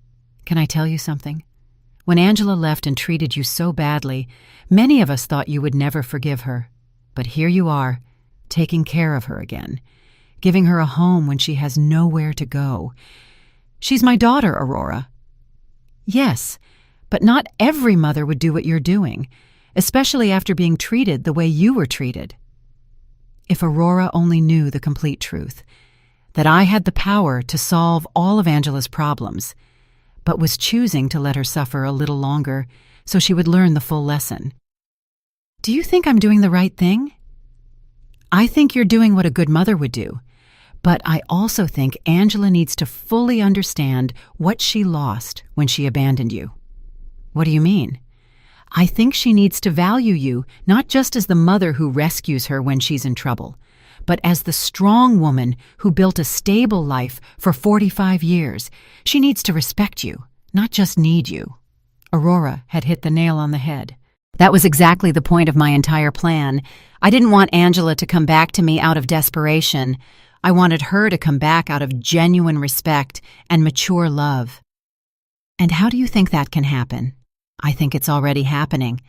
Can I tell you something? When Angela left and treated you so badly, many of us thought you would never forgive her. But here you are, taking care of her again, giving her a home when she has nowhere to go. She's my daughter, Aurora." "Yes, but not every mother would do what you're doing, especially after being treated the way you were treated." If Aurora only knew the complete truth, that I had the power to solve all of Angela's problems, but was choosing to let her suffer a little longer so she would learn the full lesson. "Do you think I'm doing the right thing?" "I think you're doing what a good mother would do, But I also think Angela needs to fully understand what she lost when she abandoned you. What do you mean? I think she needs to value you not just as the mother who rescues her when she's in trouble, but as the strong woman who built a stable life for 45 years. She needs to respect you, not just need you. Aurora had hit the nail on the head. That was exactly the point of my entire plan. I didn't want Angela to come back to me out of desperation. I wanted her to come back out of genuine respect and mature love. And how do you think that can happen? I think it's already happening.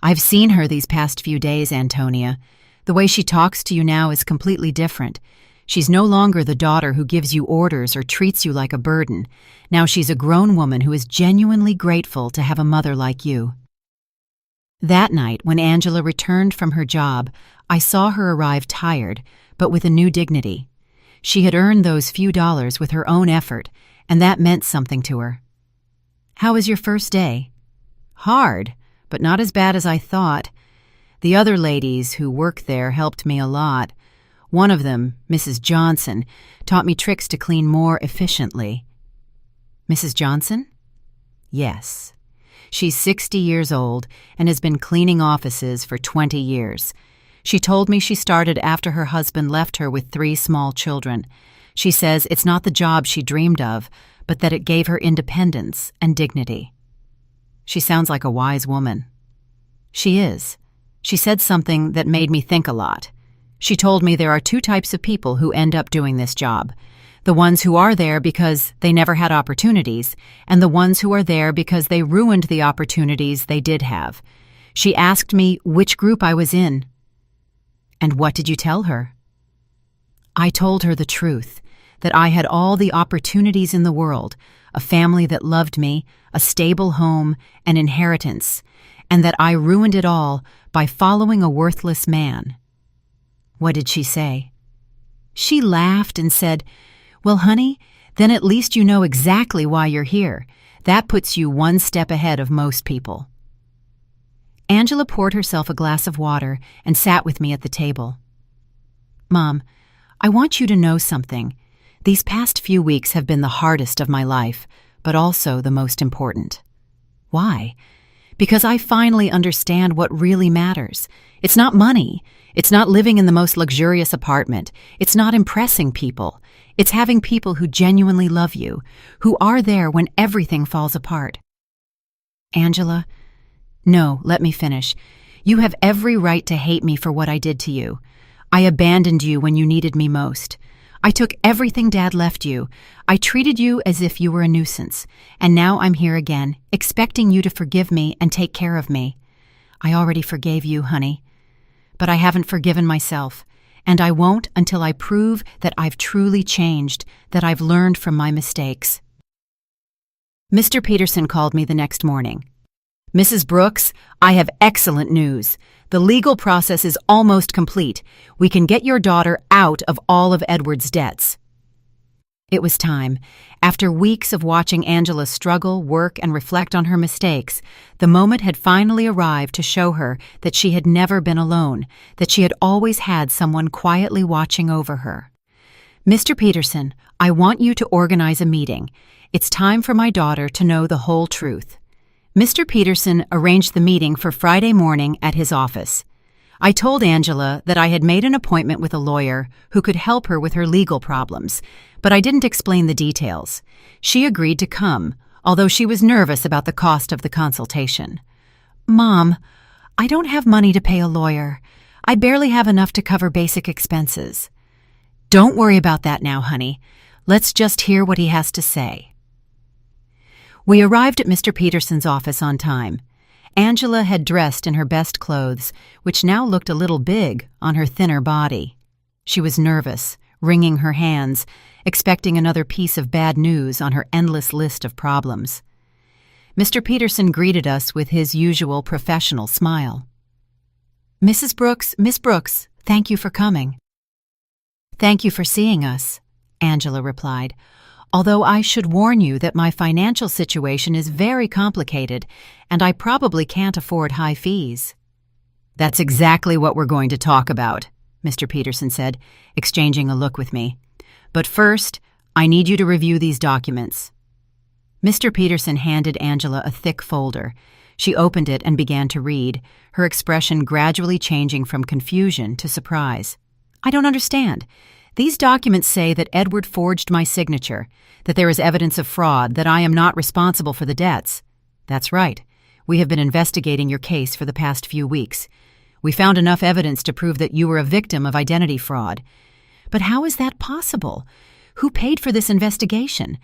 I've seen her these past few days, Antonia. The way she talks to you now is completely different. She's no longer the daughter who gives you orders or treats you like a burden. Now she's a grown woman who is genuinely grateful to have a mother like you. That night, when Angela returned from her job, I saw her arrive tired, but with a new dignity. She had earned those few dollars with her own effort, and that meant something to her. How was your first day? Hard, but not as bad as I thought. The other ladies who work there helped me a lot. One of them, Mrs. Johnson, taught me tricks to clean more efficiently. Mrs. Johnson? Yes. She's 60 years old and has been cleaning offices for 20 years. She told me she started after her husband left her with 3 small children. She says it's not the job she dreamed of, but that it gave her independence and dignity. She sounds like a wise woman. She is. She said something that made me think a lot. She told me there are 2 types of people who end up doing this job. The ones who are there because they never had opportunities, and the ones who are there because they ruined the opportunities they did have. She asked me which group I was in. And what did you tell her? I told her the truth, that I had all the opportunities in the world, a family that loved me, a stable home, an inheritance, and that I ruined it all by following a worthless man. What did she say? She laughed and said, "Well, honey, then at least you know exactly why you're here. That puts you 1 step ahead of most people." Angela poured herself a glass of water and sat with me at the table. "Mom, I want you to know something. These past few weeks have been the hardest of my life, but also the most important." "Why?" "Because I finally understand what really matters. It's not money. It's not living in the most luxurious apartment. It's not impressing people. It's having people who genuinely love you, who are there when everything falls apart." "Angela, no, let me finish. You have every right to hate me for what I did to you. I abandoned you when you needed me most. I took everything Dad left you. I treated you as if you were a nuisance. And now I'm here again, expecting you to forgive me and take care of me. I already forgave you, honey. But I haven't forgiven myself. And I won't until I prove that I've truly changed, that I've learned from my mistakes." Mr. Peterson called me the next morning. "Mrs. Brooks, I have excellent news. The legal process is almost complete. We can get your daughter out of all of Edward's debts." It was time. After weeks of watching Angela struggle, work, and reflect on her mistakes, the moment had finally arrived to show her that she had never been alone, that she had always had someone quietly watching over her. "Mr. Peterson, I want you to organize a meeting. It's time for my daughter to know the whole truth." Mr. Peterson arranged the meeting for Friday morning at his office. I told Angela that I had made an appointment with a lawyer who could help her with her legal problems, but I didn't explain the details. She agreed to come, although she was nervous about the cost of the consultation. "Mom, I don't have money to pay a lawyer. I barely have enough to cover basic expenses." "Don't worry about that now, honey. Let's just hear what he has to say." We arrived at Mr. Peterson's office on time. Angela had dressed in her best clothes, which now looked a little big on her thinner body. She was nervous, wringing her hands, expecting another piece of bad news on her endless list of problems. Mr. Peterson greeted us with his usual professional smile. "Mrs. Brooks, Miss Brooks, thank you for coming." "Thank you for seeing us," Angela replied. "Although I should warn you that my financial situation is very complicated, and I probably can't afford high fees." "That's exactly what we're going to talk about," Mr. Peterson said, exchanging a look with me. But first, I need you to review these documents." Mr. Peterson handed Angela a thick folder. She opened it and began to read, her expression gradually changing from confusion to surprise. "I don't understand. These documents say that Edward forged my signature, that there is evidence of fraud, that I am not responsible for the debts." "That's right. We have been investigating your case for the past few weeks. We found enough evidence to prove that you were a victim of identity fraud." "But how is that possible? Who paid for this investigation?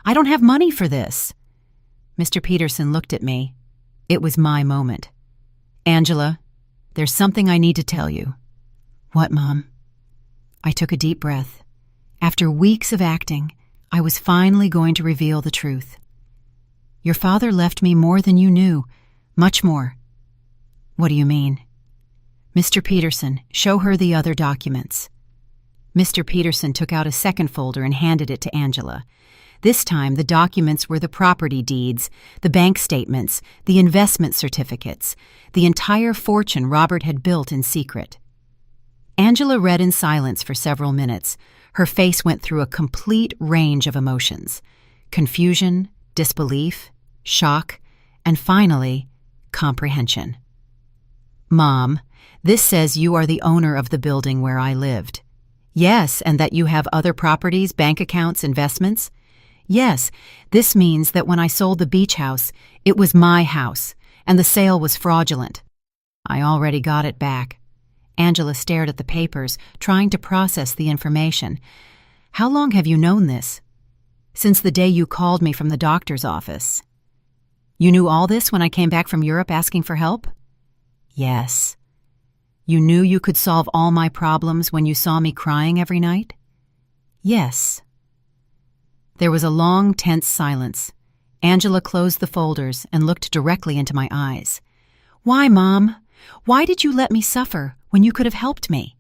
I don't have money for this." Mr. Peterson looked at me. It was my moment. "Angela, there's something I need to tell you." "What, Mom?" I took a deep breath. After weeks of acting, I was finally going to reveal the truth. "Your father left me more than you knew, much more." "What do you mean?" "Mr. Peterson, show her the other documents." Mr. Peterson took out a second folder and handed it to Angela. This time, the documents were the property deeds, the bank statements, the investment certificates, the entire fortune Robert had built in secret. Angela read in silence for several minutes. Her face went through a complete range of emotions: confusion, disbelief, shock, and finally, comprehension. "Mom, this says you are the owner of the building where I lived." "Yes, and that you have other properties, bank accounts, investments?" "Yes, this means that when I sold the beach house, it was my house, and the sale was fraudulent." "I already got it back." Angela stared at the papers, trying to process the information. "How long have you known this?" "Since the day you called me from the doctor's office." "You knew all this when I came back from Europe asking for help?" "Yes." "You knew you could solve all my problems when you saw me crying every night?" "Yes." There was a long, tense silence. Angela closed the folders and looked directly into my eyes. "Why, Mom? Why did you let me suffer when you could have helped me?"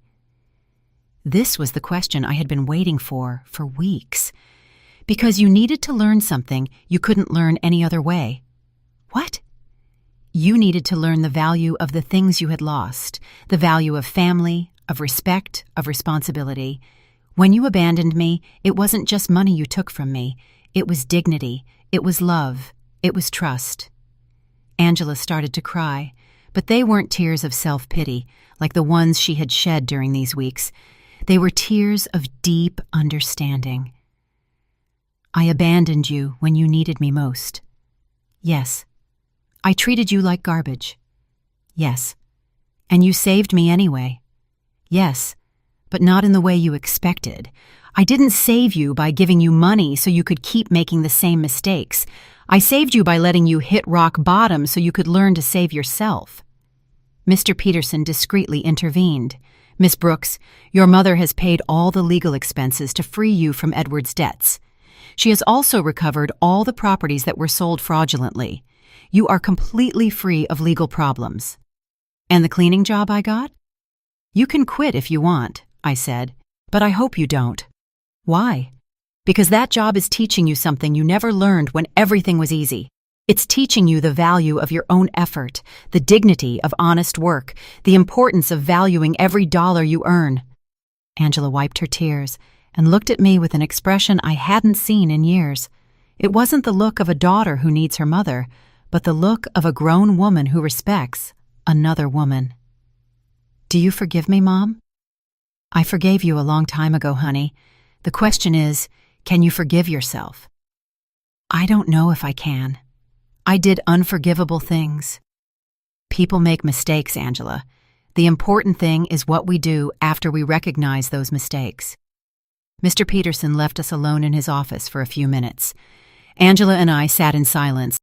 This was the question I had been waiting for weeks. "Because you needed to learn something you couldn't learn any other way." "What?" "You needed to learn the value of the things you had lost, the value of family, of respect, of responsibility. When you abandoned me, it wasn't just money you took from me. It was dignity, it was love, it was trust." Angela started to cry, but they weren't tears of self-pity, like the ones she had shed during these weeks. They were tears of deep understanding. "I abandoned you when you needed me most." "Yes." "I treated you like garbage." "Yes." "And you saved me anyway." "Yes, but not in the way you expected. I didn't save you by giving you money so you could keep making the same mistakes. I saved you by letting you hit rock bottom so you could learn to save yourself." Mr. Peterson discreetly intervened. "Miss Brooks, your mother has paid all the legal expenses to free you from Edward's debts. She has also recovered all the properties that were sold fraudulently. You are completely free of legal problems." "And the cleaning job I got?" "You can quit if you want," I said, "but I hope you don't." "Why?" "Because that job is teaching you something you never learned when everything was easy. It's teaching you the value of your own effort, the dignity of honest work, the importance of valuing every dollar you earn." Angela wiped her tears and looked at me with an expression I hadn't seen in years. It wasn't the look of a daughter who needs her mother, but the look of a grown woman who respects another woman. "Do you forgive me, Mom?" "I forgave you a long time ago, honey. The question is, can you forgive yourself?" "I don't know if I can. I did unforgivable things." "People make mistakes, Angela. The important thing is what we do after we recognize those mistakes." Mr. Peterson left us alone in his office for a few minutes. Angela and I sat in silence,